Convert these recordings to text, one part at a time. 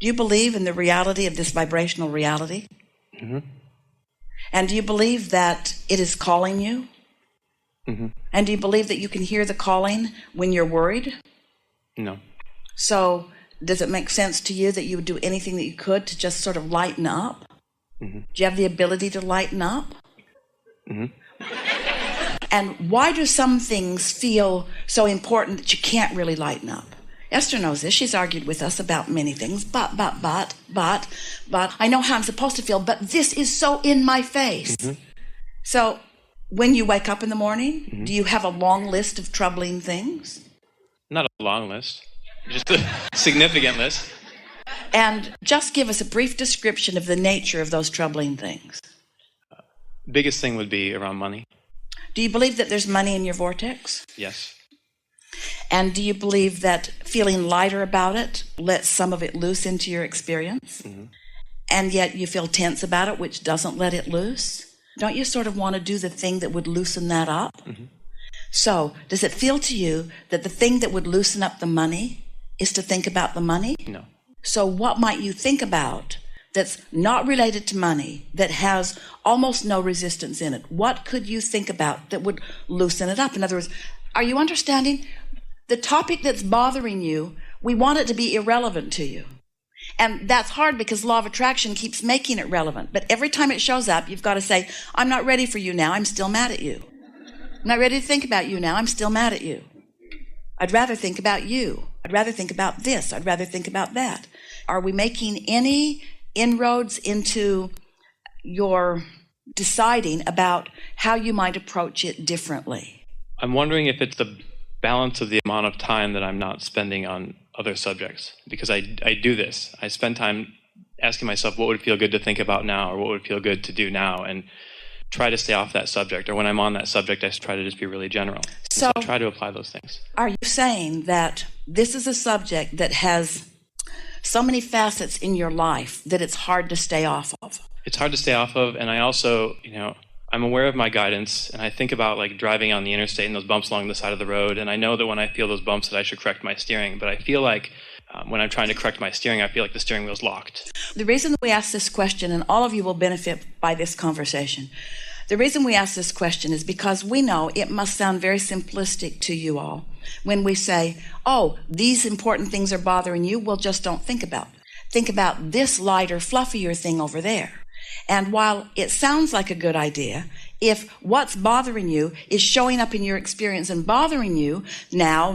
Do you believe in the reality of this vibrational reality? Mm-hmm. And do you believe that it is calling you? Mm-hmm. And do you believe that you can hear the calling when you're worried? No. So does it make sense to you that you would do anything that you could to just sort of lighten up? Mm-hmm. Do you have the ability to lighten up? Mm-hmm. And why do some things feel so important that you can't really lighten up? Esther knows this. She's argued with us about many things. But, I know how I'm supposed to feel, but this is so in my face. Mm-hmm. So when you wake up in the morning, Mm-hmm. do you have a long list of troubling things? Not a long list, just a significant list. And just give us a brief description of the nature of those troubling things. Biggest thing would be around money. Do you believe that there's money in your vortex? Yes. And do you believe that feeling lighter about it lets some of it loose into your experience? Mm-hmm. And yet you feel tense about it, which doesn't let it loose? Don't you sort of want to do the thing that would loosen that up? Mm-hmm. So does it feel to you that the thing that would loosen up the money is to think about the money? No. So what might you think about that's not related to money, that has almost no resistance in it? What could you think about that would loosen it up? In other words, are you understanding? The topic that's bothering you, we want it to be irrelevant to you. And that's hard because law of attraction keeps making it relevant. But every time it shows up, you've got to say, I'm not ready for you now. I'm still mad at you. I'm not ready to think about you now. I'm still mad at you. I'd rather think about you. I'd rather think about this. I'd rather think about that. Are we making any inroads into your deciding about how you might approach it differently? I'm wondering if it's the balance of the amount of time that I'm not spending on other subjects, because I do this. I spend time asking myself what would feel good to think about now, or what would feel good to do now, and try to stay off that subject. Or when I'm on that subject, I try to just be really general. So I try to apply those things. Are you saying that this is a subject that has so many facets in your life that it's hard to stay off of? It's hard to stay off of, and I also, I'm aware of my guidance, and I think about like driving on the interstate and those bumps along the side of the road, and I know that when I feel those bumps that I should correct my steering, but I feel like when I'm trying to correct my steering, I feel like the steering wheel's locked. The reason that we ask this question, and all of you will benefit by this conversation, the reason we ask this question is because we know it must sound very simplistic to you all when we say, oh, these important things are bothering you, well, just don't think about it. Think about this lighter, fluffier thing over there. And while it sounds like a good idea, if what's bothering you is showing up in your experience and bothering you now,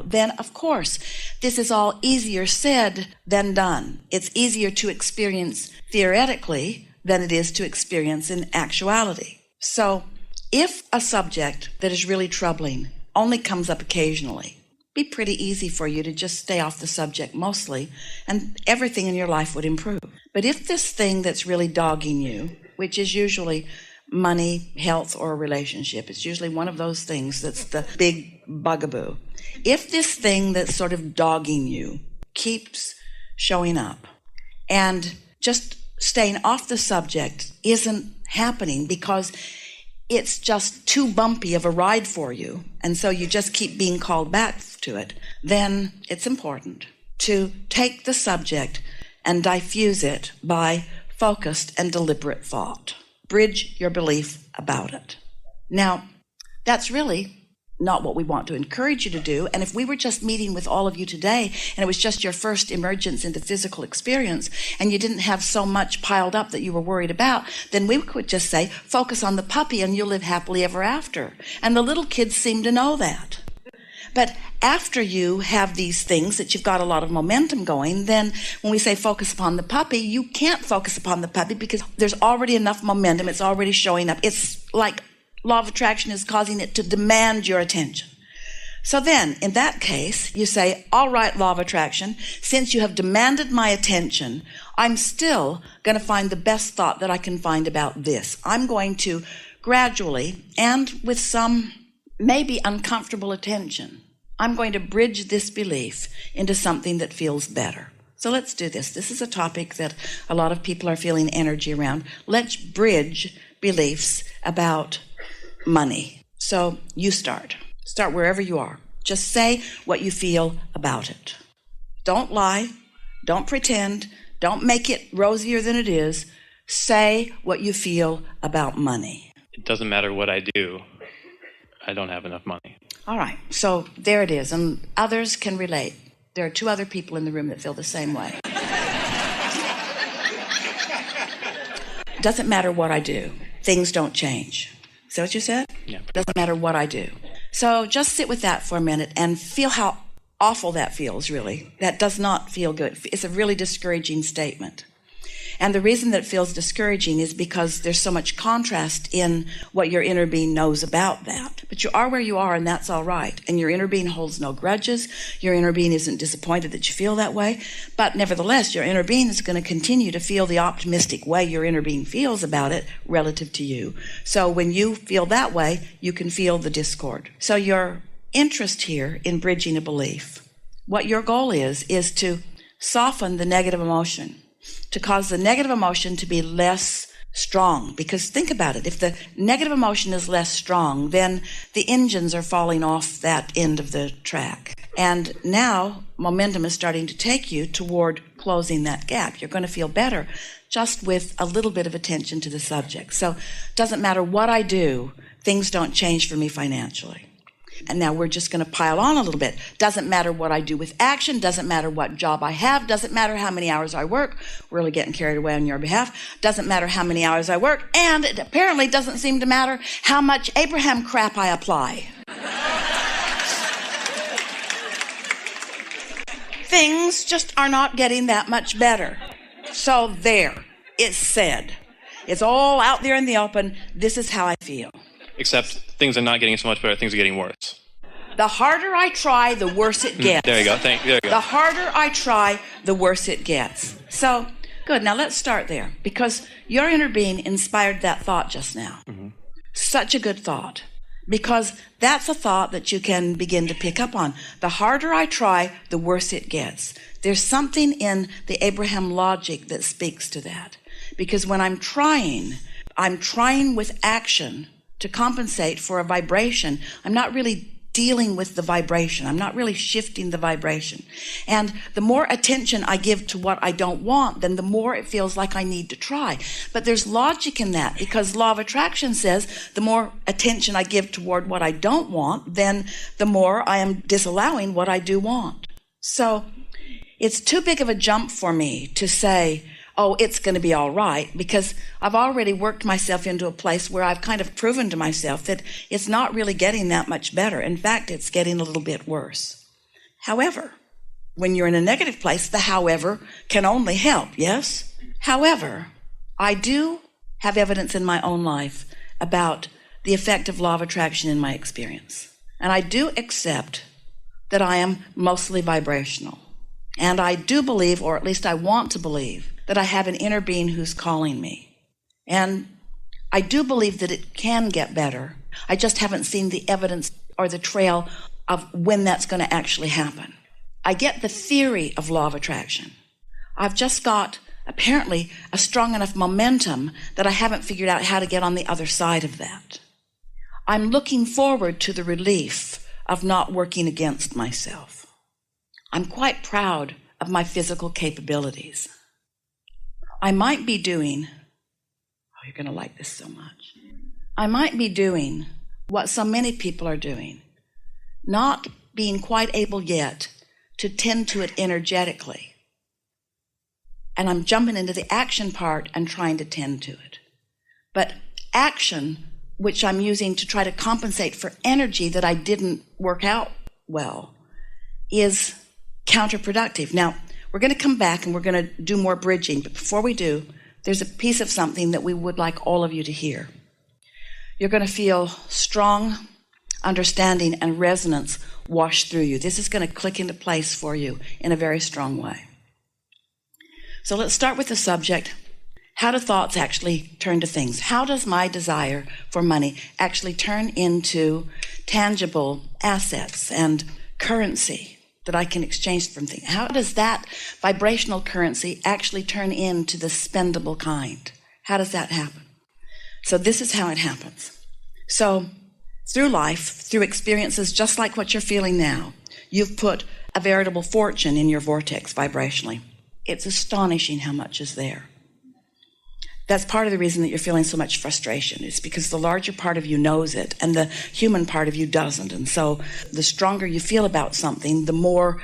then of course, this is all easier said than done. It's easier to experience theoretically than it is to experience in actuality. So if a subject that is really troubling only comes up occasionally, be pretty easy for you to just stay off the subject mostly, and everything in your life would improve. But if this thing that's really dogging you, which is usually money, health, or a relationship, it's usually one of those things that's the big bugaboo. If this thing that's sort of dogging you keeps showing up, and just staying off the subject isn't happening because it's just too bumpy of a ride for you, and so you just keep being called back to it, then it's important to take the subject and diffuse it by focused and deliberate thought. Bridge your belief about it. Now, that's really not what we want to encourage you to do. And if we were just meeting with all of you today and it was just your first emergence into physical experience and you didn't have so much piled up that you were worried about, then we could just say, focus on the puppy and you'll live happily ever after. And the little kids seem to know that. But after you have these things that you've got a lot of momentum going, then when we say focus upon the puppy, you can't focus upon the puppy because there's already enough momentum. It's already showing up. It's like law of attraction is causing it to demand your attention. So then, in that case, you say, all right, law of attraction, since you have demanded my attention, I'm still going to find the best thought that I can find about this. I'm going to gradually, and with some maybe uncomfortable attention, I'm going to bridge this belief into something that feels better. So let's do this. This is a topic that a lot of people are feeling energy around. Let's bridge beliefs about money. So you start wherever you are. Just say what you feel about it. Don't lie. Don't pretend. Don't make it rosier than it is. Say what you feel about money. It doesn't matter what I do. I don't have enough money. All right. So there it is. And others can relate. There are 2 other people in the room that feel the same way. Doesn't matter what I do. Things don't change. Is that what you said? Yeah. Doesn't matter what I do. So just sit with that for a minute and feel how awful that feels, really. That does not feel good. It's a really discouraging statement. And the reason that it feels discouraging is because there's so much contrast in what your inner being knows about that. But you are where you are, and that's all right. And your inner being holds no grudges. Your inner being isn't disappointed that you feel that way. But nevertheless, your inner being is going to continue to feel the optimistic way your inner being feels about it relative to you. So when you feel that way, you can feel the discord. So your interest here in bridging a belief, what your goal is to soften the negative emotion, to cause the negative emotion to be less strong. Because think about it, if the negative emotion is less strong, then the engines are falling off that end of the track. And now momentum is starting to take you toward closing that gap. You're going to feel better just with a little bit of attention to the subject. So it doesn't matter what I do, things don't change for me financially. And now we're just going to pile on a little bit. Doesn't matter what I do with action. Doesn't matter what job I have. Doesn't matter how many hours I work. We're really getting carried away on your behalf. Doesn't matter how many hours I work. And it apparently doesn't seem to matter how much Abraham crap I apply. Things just are not getting that much better. So there, it's said. It's all out there in the open. This is how I feel. Except things are not getting so much better, things are getting worse. The harder I try, the worse it gets. There you go. There you go. The harder I try, the worse it gets. So, good. Now let's start there, because your inner being inspired that thought just now. Mm-hmm. Such a good thought, because that's a thought that you can begin to pick up on. The harder I try, the worse it gets. There's something in the Abraham logic that speaks to that, because when I'm trying with action to compensate for a vibration. I'm not really dealing with the vibration. I'm not really shifting the vibration. And the more attention I give to what I don't want, then the more it feels like I need to try. But there's logic in that, because law of attraction says the more attention I give toward what I don't want, then the more I am disallowing what I do want. So it's too big of a jump for me to say, oh, it's going to be all right, because I've already worked myself into a place where I've kind of proven to myself that it's not really getting that much better. In fact, it's getting a little bit worse. However, when you're in a negative place, the however can only help, yes? However, I do have evidence in my own life about the effect of law of attraction in my experience. And I do accept that I am mostly vibrational. And I do believe, or at least I want to believe, that I have an inner being who's calling me. And I do believe that it can get better. I just haven't seen the evidence or the trail of when that's going to actually happen. I get the theory of law of attraction. I've just got, apparently, a strong enough momentum that I haven't figured out how to get on the other side of that. I'm looking forward to the relief of not working against myself. I'm quite proud of my physical capabilities. I might be doing, oh, you're going to like this so much. I might be doing what so many people are doing, not being quite able yet to tend to it energetically. And I'm jumping into the action part and trying to tend to it. But action, which I'm using to try to compensate for energy that I didn't work out well, is counterproductive. Now, we're going to come back and we're going to do more bridging, but before we do, there's a piece of something that we would like all of you to hear. You're going to feel strong understanding and resonance wash through you. This is going to click into place for you in a very strong way. So let's start with the subject. How do thoughts actually turn to things? How does my desire for money actually turn into tangible assets and currency that I can exchange from things? How does that vibrational currency actually turn into the spendable kind? How does that happen? So this is how it happens. So through life, through experiences just like what you're feeling now, you've put a veritable fortune in your vortex vibrationally. It's astonishing how much is there. That's part of the reason that you're feeling so much frustration. It's because the larger part of you knows it and the human part of you doesn't. And so the stronger you feel about something, the more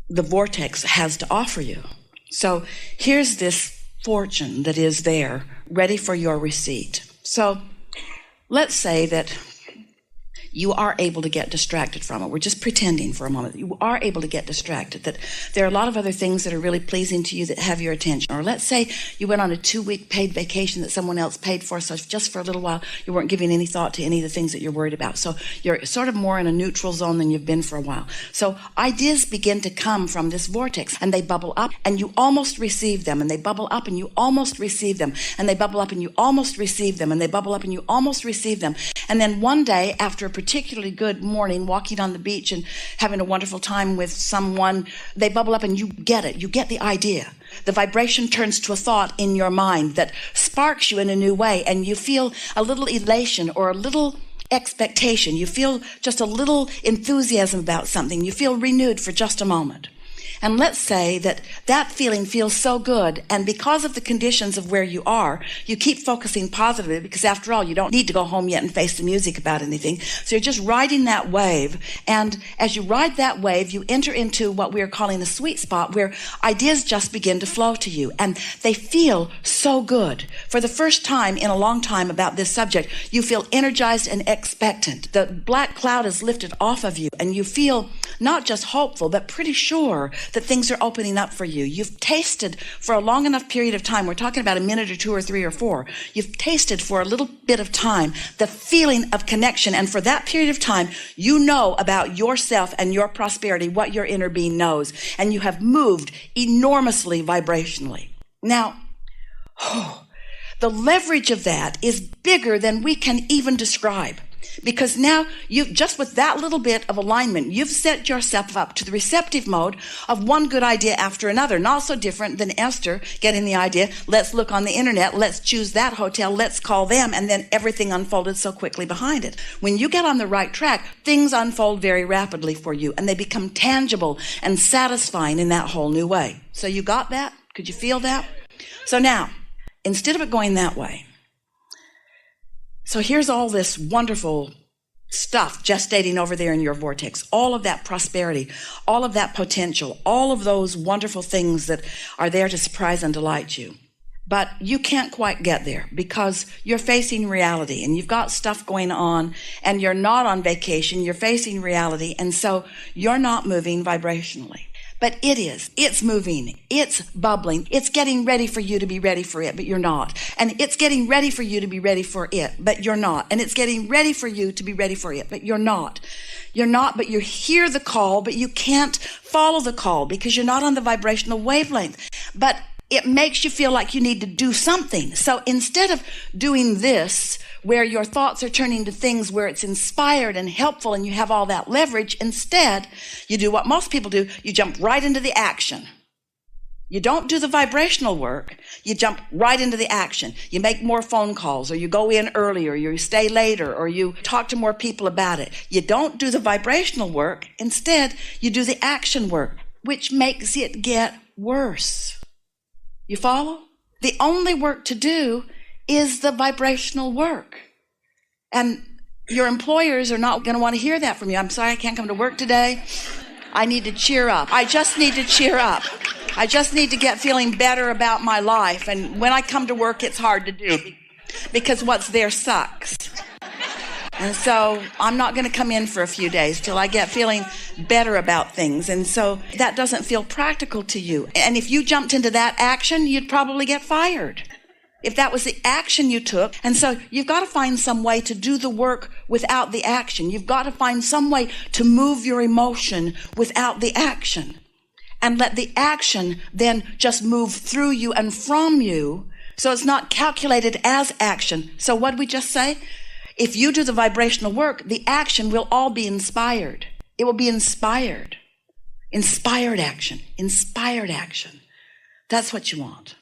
the vortex has to offer you. So here's this fortune that is there, ready for your receipt. So let's say that you are able to get distracted from it. We're just pretending for a moment. You are able to get distracted, that there are a lot of other things that are really pleasing to you that have your attention. Or let's say you went on a 2-week paid vacation that someone else paid for, so just for a little while you weren't giving any thought to any of the things that you're worried about. So you're sort of more in a neutral zone than you've been for a while. So ideas begin to come from this vortex, and they bubble up, and you almost receive them, and they bubble up, and you almost receive them, and they bubble up, and you almost receive them, and they bubble up, and you almost receive them. And then one day, after a particularly good morning, walking on the beach and having a wonderful time with someone, they bubble up and you get it. You get the idea. The vibration turns to a thought in your mind that sparks you in a new way, and you feel a little elation or a little expectation. You feel just a little enthusiasm about something. You feel renewed for just a moment. And let's say that that feeling feels so good, and because of the conditions of where you are, you keep focusing positively, because after all, you don't need to go home yet and face the music about anything. So you're just riding that wave, and as you ride that wave, you enter into what we're calling a sweet spot, where ideas just begin to flow to you, and they feel so good. For the first time in a long time about this subject, you feel energized and expectant. The black cloud is lifted off of you, and you feel not just hopeful, but pretty sure that things are opening up for you. You've tasted for a long enough period of time, we're talking about a minute or 2 or 3 or 4, you've tasted for a little bit of time the feeling of connection, and for that period of time, you know about yourself and your prosperity, what your inner being knows, and you have moved enormously vibrationally. Now, the leverage of that is bigger than we can even describe. Because now you just with that little bit of alignment, you've set yourself up to the receptive mode of one good idea after another. Not so different than Esther getting the idea, let's look on the internet, let's choose that hotel, let's call them, and then everything unfolded so quickly behind it. When you get on the right track, things unfold very rapidly for you, and they become tangible and satisfying in that whole new way. So you got that? Could you feel that? So now, instead of it going that way, so here's all this wonderful stuff gestating over there in your vortex, all of that prosperity, all of that potential, all of those wonderful things that are there to surprise and delight you. But you can't quite get there because you're facing reality, and you've got stuff going on, and you're not on vacation, you're facing reality, and so you're not moving vibrationally. But it is. It's moving. It's bubbling. It's getting ready for you to be ready for it, but you're not. And it's getting ready for you to be ready for it, but you're not. And it's getting ready for you to be ready for it, but you're not. You're not, but you hear the call, but you can't follow the call because you're not on the vibrational wavelength. But it makes you feel like you need to do something. So instead of doing this, where your thoughts are turning to things where it's inspired and helpful and you have all that leverage, instead, you do what most people do. You jump right into the action. You don't do the vibrational work. You jump right into the action. You make more phone calls, or you go in earlier, or you stay later, or you talk to more people about it. You don't do the vibrational work. Instead, you do the action work, which makes it get worse. You follow? The only work to do is the vibrational work. And your employers are not going to want to hear that from you. I'm sorry, I can't come to work today. I need to cheer up. I just need to cheer up. I just need to get feeling better about my life. And when I come to work, it's hard to do because what's there sucks. And so I'm not going to come in for a few days till I get feeling better about things. And so that doesn't feel practical to you. And if you jumped into that action, you'd probably get fired if that was the action you took. And so you've got to find some way to do the work without the action. You've got to find some way to move your emotion without the action, and let the action then just move through you and from you, so it's not calculated as action. So what did we just say? If you do the vibrational work, the action will all be inspired. It will be inspired. Inspired action. Inspired action. That's what you want.